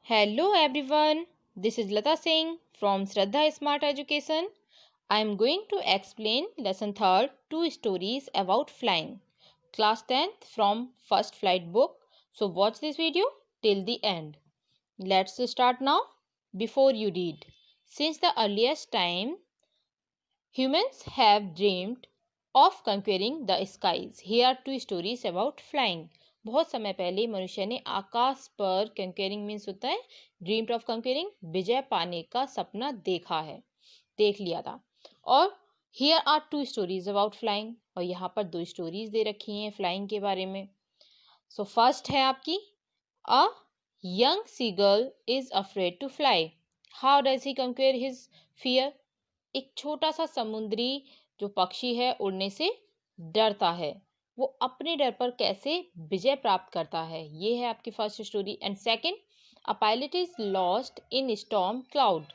Hello everyone, this is Lata Singh from Shraddha Smart Education. I am going to explain lesson 3rd, two stories about flying. Class 10th from First Flight book. So watch this video till the end. Let's start now. Before you read. Since the earliest time, humans have dreamed of conquering the skies. Here are two stories about flying. बहुत समय पहले मनुष्य ने आकाश पर कंक्वेरिंग means होता है dreamed of कंक्वेरिंग विजय पाने का सपना देख लिया था। और here are two stories about flying, और यहाँ पर दो स्टोरीज दे रखी हैं फ्लाइंग के बारे में। सो फर्स्ट है आपकी a young seagull is afraid to fly, how does he conquer his fear. एक छोटा सा समुद्री जो पक्षी है उड़ने से डरता है, वो अपने डर पर कैसे विजय प्राप्त करता है। ये है आपकी first story. And second, a pilot is lost in storm cloud,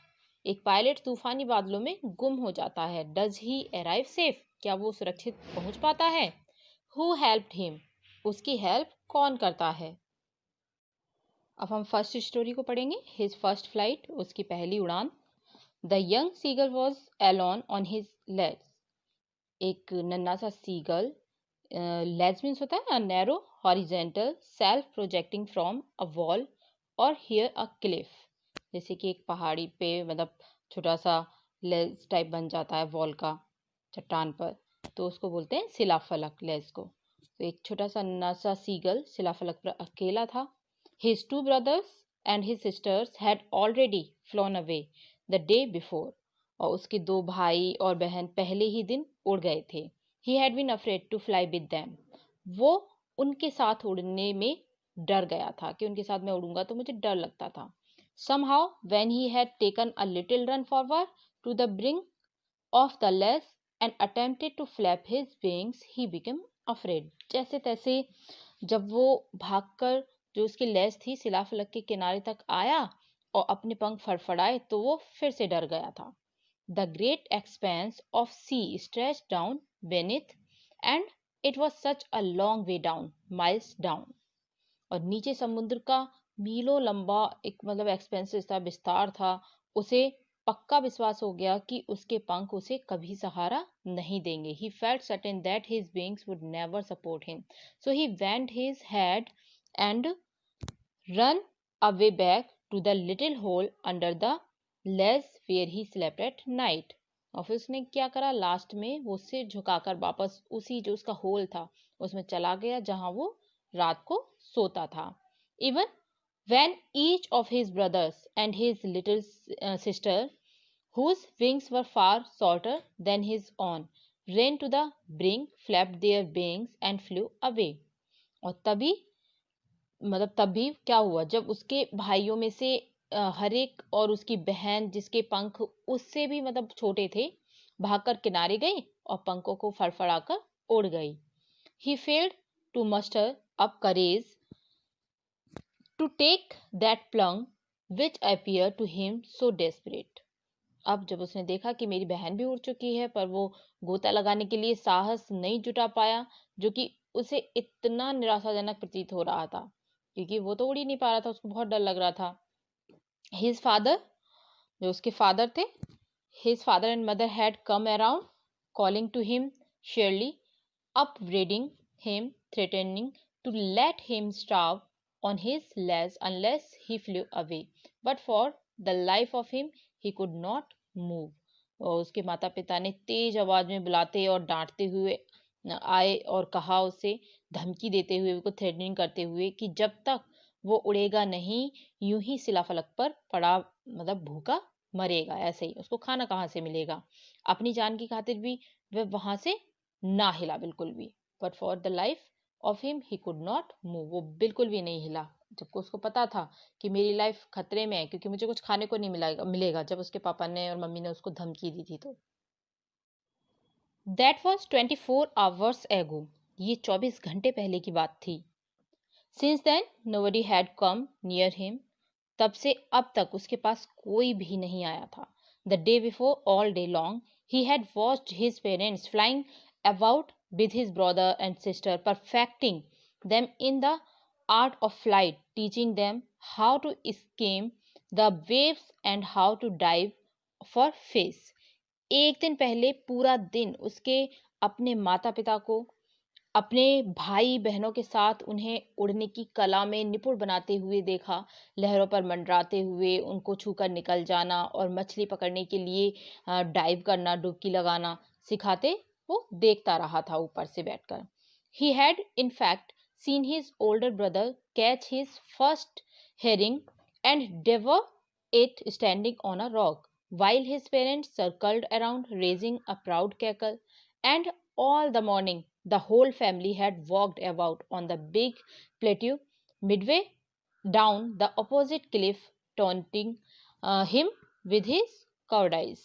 एक पायलट तूफानी बादलों में गुम हो जाता है। डज ही अराइव सेफ, क्या वो सुरक्षित पहुंच पाता है। हु हेल्प्ड हिम, उसकी हेल्प कौन करता है। अब हम फर्स्ट स्टोरी को पढ़ेंगे। हिज फर्स्ट फ्लाइट, उसकी पहली उड़ान। The young seagull was alone on his legs, एक नन्हा सा सीगल, लेग्स मीन्स होता है narrow horizontal shelf projecting from a wall और हियर अ क्लिफ, जैसे कि एक पहाड़ी पे मतलब छोटा सा लेग्स टाइप बन जाता है वॉल का चट्टान पर, तो उसको बोलते हैं शिलाफलक लेग्स को। तो एक छोटा सा नन्हा सा सीगल शिलाफलक पर अकेला था। His two brothers and his sisters had already phloem away the day before, और उसके दो भाई और बहन पहले ही दिन उड़ गए थे। He had been afraid to fly with them, वो उनके साथ उड़ने में डर गया था कि उनके साथ मैं उड़ूंगा तो मुझे डर लगता था। Somehow when he had taken a little run forward to the brink of the ledge and attempted to flap his wings, he became afraid. जैसे तैसे जब वो भागकर जो उसकी लेज थी शिलाफलक के किनारे तक आया और अपने पंख फड़फड़ाए तो वो फिर से डर गया था। The great expanse of sea stretched down beneath, and it was such a long way down, miles down. और नीचे समुद्र का मीलों लंबा एक मतलब एक्सपेंसिव था, विस्तार था। उसे पक्का विश्वास हो गया कि उसके पंख उसे कभी सहारा नहीं देंगे। He felt certain that his wings would never support him. So he bent his head and run away back to the little hole under the ledge where he slept at night. और फिर उसने क्या करा, last में वो सिर झुकाकर वापस उसी जो उसका होल था उसमें चला गया जहां वो रात को सोता था। Even when each of his brothers and his little sister, whose wings were far shorter than his own, ran to the brink, flapped their wings and flew away. और तभी क्या हुआ, जब उसके भाइयों में से हर एक और उसकी बहन जिसके पंख उससे भी मतलब छोटे थे भागकर किनारे गई और पंखों को फड़फड़ाकर उड़ गई। He failed to muster up courage to take that plunge which appeared to him so desperate. अब जब उसने देखा कि मेरी बहन भी उड़ चुकी है पर वो गोता लगाने के लिए साहस नहीं जुटा पाया, जो कि उसे इतना निराशाजनक प्रतीत हो रहा था क्योंकि वो तो उड़ ही नहीं पा रहा था, उसको बहुत डर लग रहा था। हिज फादर, जो उसके फादर थे, his father and mother had come around calling to him shrilly, upbraiding him, threatening to let him starve on his legs unless he flew away. But for the life of him, he could not move. और उसके माता पिता ने तेज आवाज में बुलाते और डांटते हुए आए और कहा उसे, धमकी देते हुए, उसको थ्रेटनिंग करते हुए कि जब तक वो उड़ेगा नहीं यूं ही शिलाफलक पर पड़ा मतलब भूखा मरेगा, ऐसे ही उसको खाना कहाँ से मिलेगा। अपनी जान की खातिर भी वह वहां से ना हिला बिल्कुल भी। But for the life of him he could not move, वो बिल्कुल भी नहीं हिला जबकि उसको पता था कि मेरी लाइफ खतरे में है क्योंकि मुझे कुछ खाने को नहीं मिलेगा जब उसके पापा ने और मम्मी ने उसको धमकी दी थी। तो दैट वॉज 24 आवर्स एगो, ये 24 घंटे पहले की बात थी। Since then nobody had come near him, तब से अब तक उसके पास कोई भी नहीं आया था। The day before all day long he had watched his parents flying about with his brother and sister, perfecting them in the art of flight, teaching them how to skim the waves and how to dive for fish. एक दिन पहले पूरा दिन उसके अपने माता पिता को अपने भाई बहनों के साथ उन्हें उड़ने की कला में निपुण बनाते हुए देखा, लहरों पर मंडराते हुए उनको छूकर निकल जाना और मछली पकड़ने के लिए डाइव करना, डुबकी लगाना सिखाते वो देखता रहा था ऊपर से बैठकर। He had in fact seen his older brother catch his first herring and devour it standing on a rock, while his parents circled around raising a proud cackle, and all the morning the whole family had walked about on the big plateau midway down the opposite cliff, taunting him with his cowardice.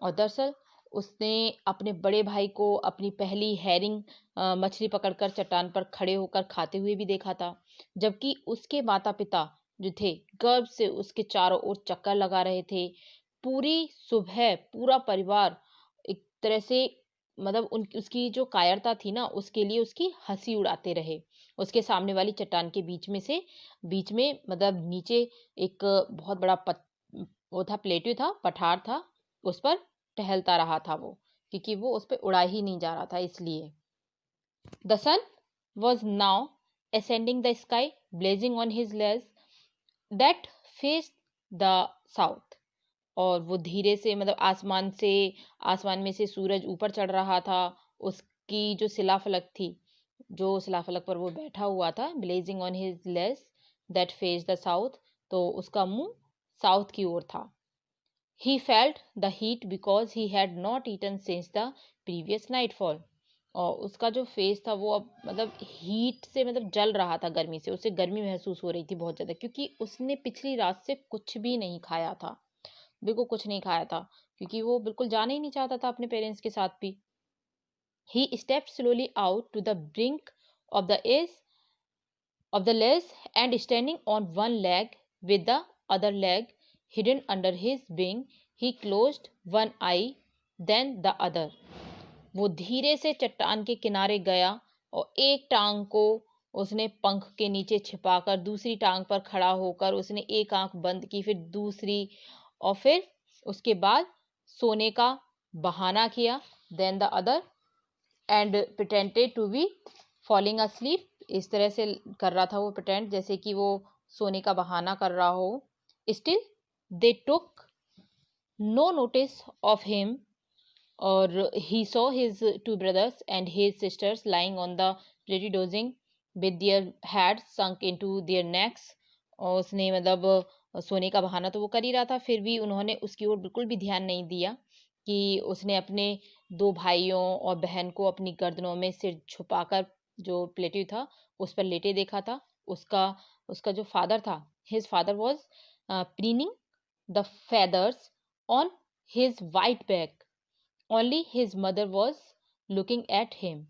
और दरअसल उसने अपने बड़े भाई को अपनी पहली herring मछली पकड़कर चट्टान पर खड़े होकर खाते हुए भी देखा था, जबकि उसके माता पिता जो थे गर्व से उसके चारों ओर चक्कर लगा रहे थे। पूरी सुबह पूरा परिवार एक तरह से मतलब उन उसकी जो कायरता थी ना उसके लिए उसकी हंसी उड़ाते रहे। उसके सामने वाली चट्टान के बीच में मतलब नीचे एक बहुत बड़ा वो था, प्लेट्यू था, पठार था, उस पर टहलता रहा था वो, क्योंकि वो उस पर उड़ा ही नहीं जा रहा था इसलिए। The sun was now ascending the sky, blazing on his legs that faced the south. और वो धीरे से मतलब आसमान में से सूरज ऊपर चढ़ रहा था। उसकी जो शिलाफलक थी, जो शिलाफलक पर वो बैठा हुआ था, blazing on his legs that face the south, तो उसका मुंह साउथ की ओर था। He felt the heat because he had not eaten since the previous nightfall. और उसका जो फेस था वो अब मतलब हीट से मतलब जल रहा था, गर्मी से उसे गर्मी महसूस हो रही थी बहुत ज़्यादा, क्योंकि उसने पिछली रात से कुछ भी नहीं खाया था, बिल्कुल कुछ नहीं खाया था, क्योंकि वो बिल्कुल जाना ही नहीं चाहता था अपने पेरेंट्स के साथ भी। He stepped slowly out to the brink of the edge of the ledge and standing on one leg with the other leg hidden under his wing, he closed one eye, then the other. वो धीरे से चट्टान के किनारे गया और एक टांग को उसने पंख के नीचे छिपाकर दूसरी टांग पर खड़ा होकर उसने एक आंख बंद की, फिर दूसरी, और फिर उसके बाद सोने का बहाना किया, then the other, and pretended to be falling asleep. इस तरह से कर रहा था वो pretend, जैसे कि वो सोने का बहाना कर रहा हो। Still they took no notice of him, और he saw his two brothers and his sisters lying on the plateau dozing with their heads sunk into their necks. और उसने मतलब सोने का बहाना तो वो कर ही रहा था, फिर भी उन्होंने उसकी ओर बिल्कुल भी ध्यान नहीं दिया कि उसने अपने दो भाइयों और बहन को अपनी गर्दनों में सिर छुपाकर जो प्लेट्यू था उस पर लेटे देखा था। उसका उसका जो फादर था, his father was preening the feathers on his white back. Only his mother was looking at him.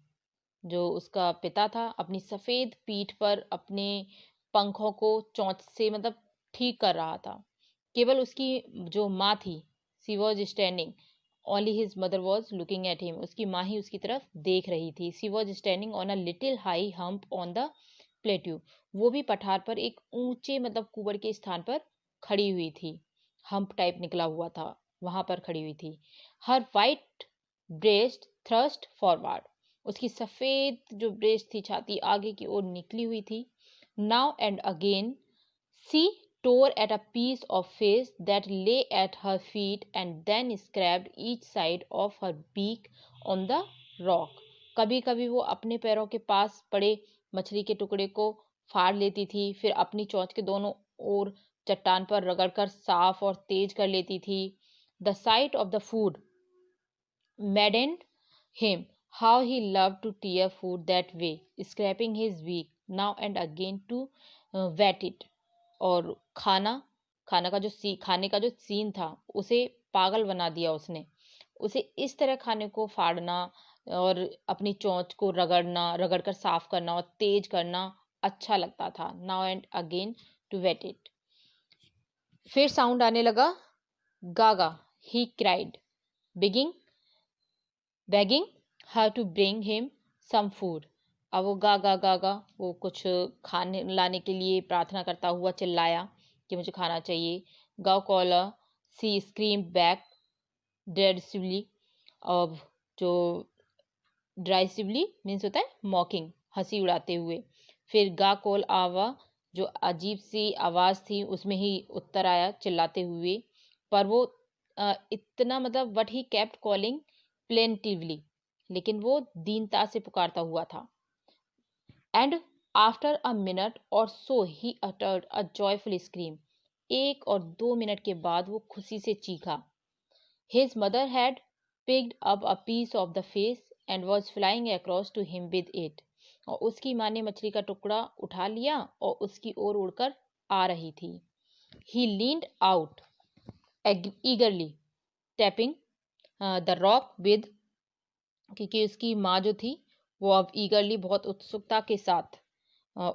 जो उसका पिता था अपनी सफेद पीठ पर अपने पंखों को चोंच से मतलब ठीक कर रहा था। केवल उसकी जो माँ थी, she was standing, only his mother was looking at him, उसकी माँ ही उसकी तरफ देख रही थी। She was standing on a little high hump on the plateau, वो भी पठार पर एक ऊंचे मतलब कुबड़ के स्थान पर खड़ी हुई थी, हम्प टाइप निकला हुआ था, वहां पर खड़ी हुई थी। हर वाइट ब्रेस्ट थ्रस्ट फॉरवर्ड, उसकी सफेद जो ब्रेस्ट थी, छाती आगे की ओर निकली हुई थी। Now and again she tore at a piece of fish that lay at her feet and then scraped each side of her beak on the rock. कभी कभी वो अपने पैरों के पास पड़े मछली के टुकड़े को फाड़ लेती थी, फिर अपनी चोंच के दोनों ओर चट्टान पर रगड़कर साफ और तेज कर लेती थी। The sight of the food maddened him. How he loved to tear food that way, scraping his beak now and again to wet it. और खाने का जो सीन था उसे पागल बना दिया उसने। उसे इस तरह खाने को फाड़ना और अपनी चोंच को रगड़कर साफ करना और तेज करना अच्छा लगता था। Now and again to wait it. फिर साउंड आने लगा, गागा, he cried, begging her to bring him some food. अब वो गा गा गा गा वो कुछ खाने लाने के लिए प्रार्थना करता हुआ चिल्लाया कि मुझे खाना चाहिए। गाओ कॉला सी स्क्रीम बैक डेरिसिवली। अब जो ड्राइसिवली मीन्स होता है मॉकिंग, हंसी उड़ाते हुए। फिर गा कॉल आवा, जो अजीब सी आवाज़ थी उसमें ही उत्तर आया चिल्लाते हुए। पर वो इतना मतलब what he kept calling plaintively, लेकिन वो दीनता से पुकारता हुआ था। एंड आफ्टर अ मिनट और so he uttered a joyful scream. 1 और 2 मिनट के बाद वो खुशी से चीखा। His mother had picked up a piece of the fish and was flying across to him with it. और उसकी माँ ने मछली का टुकड़ा उठा लिया और उसकी ओर उड़कर आ रही थी। He leaned out eagerly, tapping the rock with, क्योंकि उसकी माँ जो थी वो अब ईगरली बहुत उत्सुकता के साथ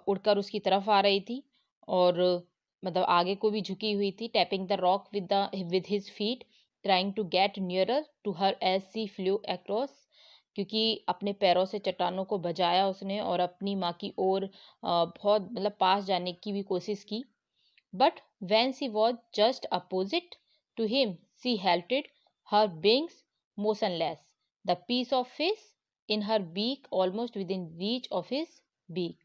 उड़कर उसकी तरफ आ रही थी और मतलब आगे को भी झुकी हुई थी। Tapping the rock with his feet, trying to get nearer to her as she flew across, क्योंकि अपने पैरों से चट्टानों को बजाया उसने और अपनी माँ की ओर बहुत मतलब पास जाने की भी कोशिश की। But when she was just opposite to him, she halted, her wings motionless, the piece of fish in her beak almost within reach of his beak.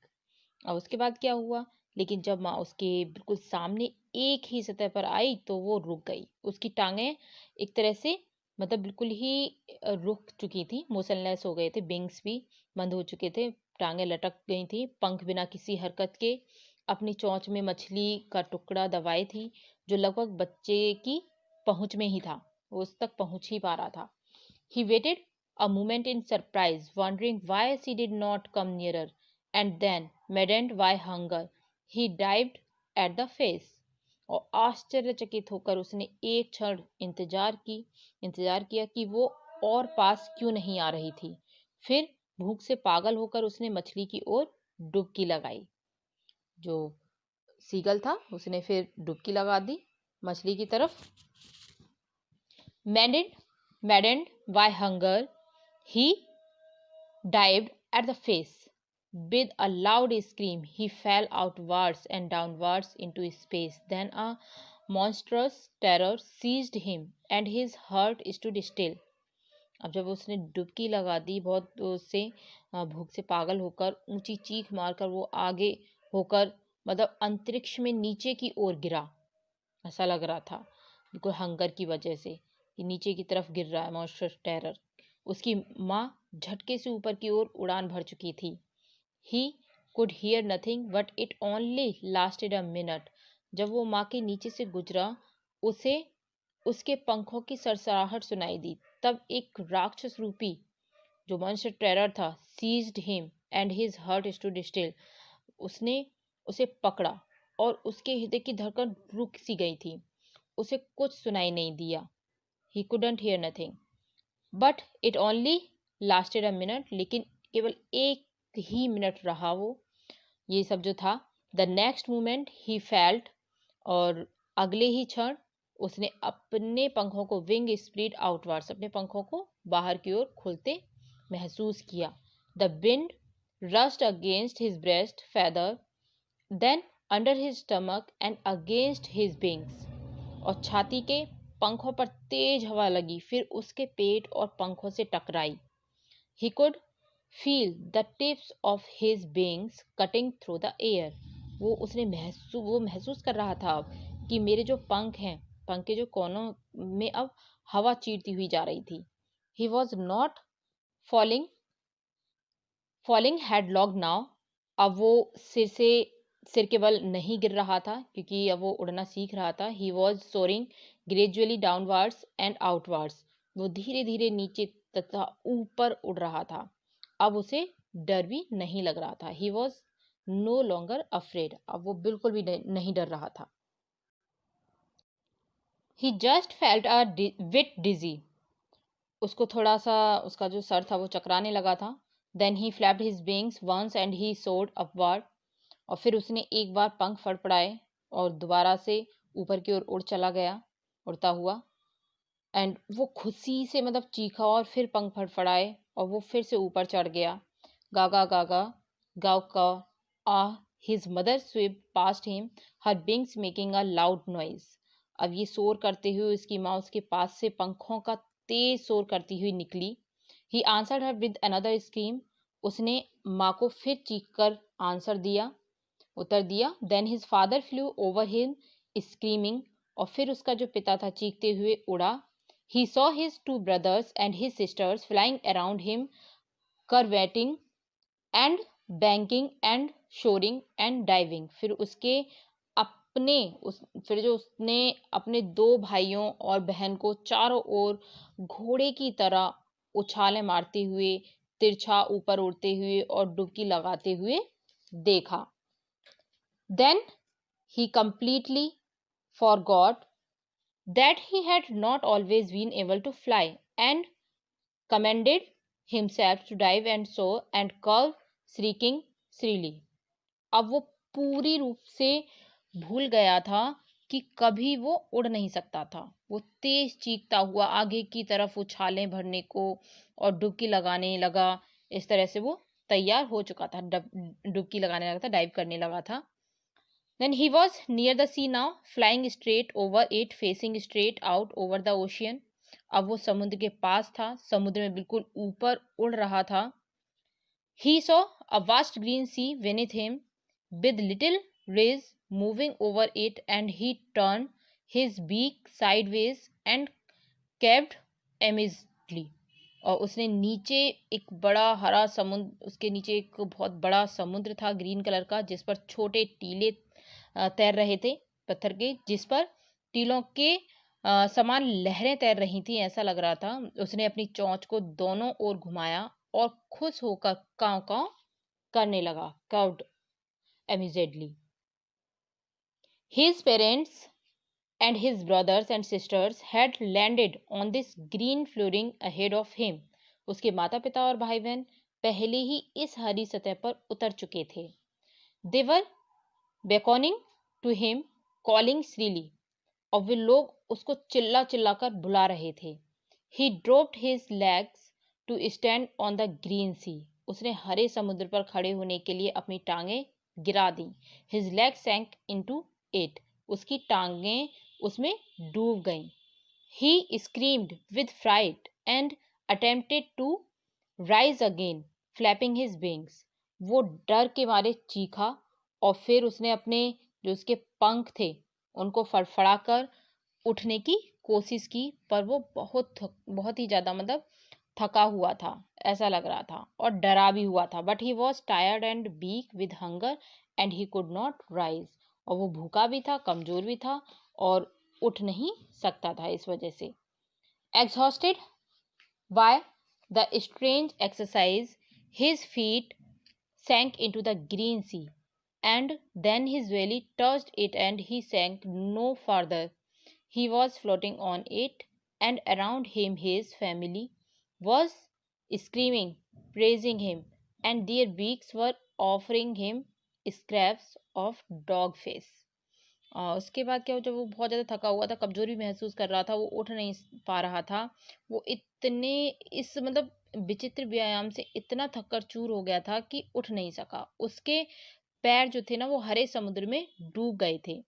अब उसके बाद क्या हुआ, लेकिन जब माँ उसके बिल्कुल सामने एक ही सतह पर आई तो वो रुक गई। उसकी टांगें एक तरह से मतलब बिल्कुल ही रुक चुकी थी, मोशनलेस हो गए थे, विंग्स भी बंद हो चुके थे, टांगें लटक गई थी, पंख बिना किसी हरकत के अपनी चोंच में मछली का टुकड़ा दबाए थी, जो लगभग बच्चे की पहुंच में ही था, वो उस तक पहुंच ही पा रहा था। He waited a moment in surprise, wondering why she did not come nearer, and then, maddened by hunger, he dived at the face. और आश्चर्यचकित होकर उसने एक क्षण इंतजार किया कि वो और पास क्यों नहीं आ रही थी। फिर भूख से पागल होकर उसने मछली की ओर डुबकी लगाई। जो सीगल था उसने फिर डुबकी लगा दी मछली की तरफ। Maddened by hunger, he dived at the face. With a loud scream, he fell outwards and downwards into space. Then a monstrous terror seized him, and his heart stood still. अब जब उसने डुबकी लगा दी बहुत उससे भूख से पागल होकर ऊंची चीख मारकर वो आगे होकर मतलब अंतरिक्ष में नीचे की ओर गिरा, ऐसा लग रहा था बिल्कुल हंगर की वजह से कि नीचे की तरफ गिर रहा है मॉन्स्टर टेरर। उसकी माँ झटके से ऊपर की ओर उड़ान भर चुकी थी। He could hear nothing but it only lasted a minute. जब वो माँ के नीचे से गुजरा उसे उसके पंखों की सरसराहट सुनाई दी। तब एक राक्षस रूपी जो मॉन्स्टर टेरर था seized him and his heart stood still. उसने उसे पकड़ा और उसके हृदय की धड़कन रुक सी गई थी। उसे कुछ सुनाई नहीं दिया। He couldn't hear nothing but it only lasted a minute. लेकिन केवल एक ही मिनट रहा वो ये सब जो था। The next moment he felt, और अगले ही क्षण उसने अपने पंखों को विंग स्प्रेड आउटवर्ड्स, अपने पंखों को बाहर की ओर खुलते महसूस किया। The wind rushed against his breast feather, then under his stomach and against his wings. और छाती के पंखों पर तेज हवा लगी, फिर उसके पेट और पंखों से टकराई। He could feel the tips of his wings cutting through the air. वो महसूस कर रहा था अब कि मेरे जो पंख हैं, पंख के जो कोनों में अब हवा चीरती हुई जा रही थी। He was not falling headlong now. अब वो सिर के बल नहीं गिर रहा था क्योंकि अब वो उड़ना सीख रहा था। He was soaring gradually downwards and outwards. वो धीरे धीरे नीचे तथा ऊपर उड़ रहा था। अब उसे डर भी नहीं लग रहा था। He was no longer afraid. अब वो बिल्कुल भी नहीं डर रहा था। He just felt a bit dizzy. उसको थोड़ा सा उसका जो सर था वो चकराने लगा था। Then he flapped his wings once and he soared upward. और फिर उसने एक बार पंख फड़फड़ाए और दोबारा से ऊपर की ओर उड़ चला गया उड़ता हुआ। एंड वो खुशी से मतलब चीखा और फिर पंख फड़फड़ाए और वो फिर से ऊपर चढ़ गया। गागा गागा गाँव का his mother swept past him, her wings making a loud noise. अब ये शोर करते हुए उसकी माँ उसके पास से पंखों का तेज शोर करती हुई निकली. He answered her with another scream. उसने माँ को फिर चीख कर आंसर दिया, उत्तर दिया. Then his father flew over him screaming. और फिर उसका जो पिता था चीखते हुए उड़ा. He saw his two brothers and his sisters flying around him, curveting and banking and shoring and diving. फिर जो उसने अपने दो भाइयों और बहन को चारों ओर घोड़े की तरह उछाले मारते हुए, तिरछा ऊपर उड़ते हुए और डुबकी लगाते हुए देखा. Then he completely forgot that he had not always been able to fly and commanded himself to dive and soar and call, shrieking shrilly. अब वो पूरी रूप से भूल गया था कि कभी वो उड़ नहीं सकता था. वो तेज चीखता हुआ आगे की तरफ उछालें भरने को और डुबकी लगाने लगा. इस तरह से वो तैयार हो चुका था, डुबकी लगाने लगा था, डाइव करने लगा था. Then he was near the sea now, flying straight over it, facing straight out over the ocean. अब वो समुद्र के पास था, समुद्र में बिल्कुल ऊपर उड़ रहा था. He saw a vast green sea beneath him, with little rays moving over it, and he turned his beak sideways and caved amazedly. और उसने नीचे एक बड़ा हरा समुद्र, उसके नीचे एक बहुत बड़ा समुद्र था ग्रीन कलर का, जिस पर छोटे टीले तैर रहे थे पत्थर के, जिस पर टीलों के समान लहरें तैर रही थी, ऐसा लग रहा था. उसने अपनी चोंच को दोनों ओर घुमाया और खुश होकर कांव कांव करने लगा, cowed amazedly. His parents and his brothers and sisters had landed on this green flooring ahead of him. उसके माता पिता और भाई बहन पहले ही इस हरी सतह पर उतर चुके थे. They were beckoning to him, calling shrilly. और वे लोग उसको चिल्ला चिल्ला कर बुला रहे थे. He dropped his legs to stand on the green sea. उसने हरे समुद्र पर खड़े होने के लिए अपनी टांगें गिरा दी. His legs sank into it. उसकी टांगें उसमें डूब गईं. He screamed with fright and attempted to rise again, flapping his wings. वो डर के मारे चीखा और फिर उसने अपने जो उसके पंख थे उनको फड़फड़ाकर उठने की कोशिश की, पर वो बहुत ही ज्यादा मतलब थका हुआ था, ऐसा लग रहा था, और डरा भी हुआ था. But he was tired and weak with hunger and he could not rise. और वो भूखा भी था, कमजोर भी था और उठ नहीं सकता था इस वजह से. Exhausted by the strange exercise his feet sank into the green sea, and then his belly touched it and he sank no farther. He was floating on it, and around him his family was screaming, praising him, and their beaks were offering him scraps of dog face. उसके बाद क्या हुआ, जब वो बहुत ज़्यादा थका हुआ था, कमजोरी महसूस कर रहा था, वो उठ नहीं पा रहा था, वो इतने इस मतलब विचित्र व्यायाम से इतना थक्कर चूर हो गया था कि उठ नहीं सका. उसके पैर जो थे ना वो हरे समुद्र में डूब गए थे.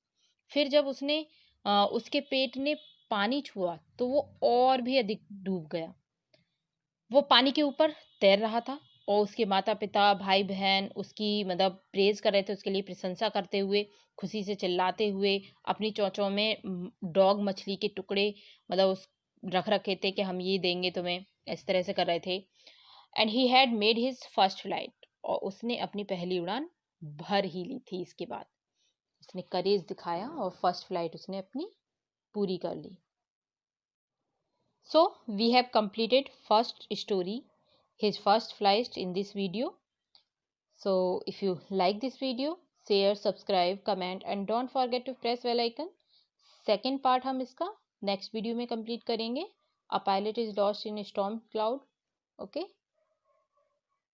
फिर जब उसके पेट ने पानी छुआ तो वो और भी अधिक डूब गया. वो पानी के ऊपर तैर रहा था और उसके माता पिता भाई बहन उसकी मतलब प्रेज कर रहे थे, उसके लिए प्रशंसा करते हुए, खुशी से चिल्लाते हुए, अपनी चोंचों में डॉग मछली के टुकड़े मतलब उस रख रखे थे कि हम ये देंगे तुम्हें, इस तरह से कर रहे थे. And he had made his first flight. और उसने अपनी पहली उड़ान भर ही ली थी. इसके बाद उसने करेज दिखाया और फर्स्ट फ्लाइट उसने अपनी पूरी कर ली. So we have completed first story, his first flight, in this video. So if you like this video, share, subscribe, comment and don't forget to press bell icon. Second part हम इसका next video में complete करेंगे. A pilot is lost in a storm cloud. Okay.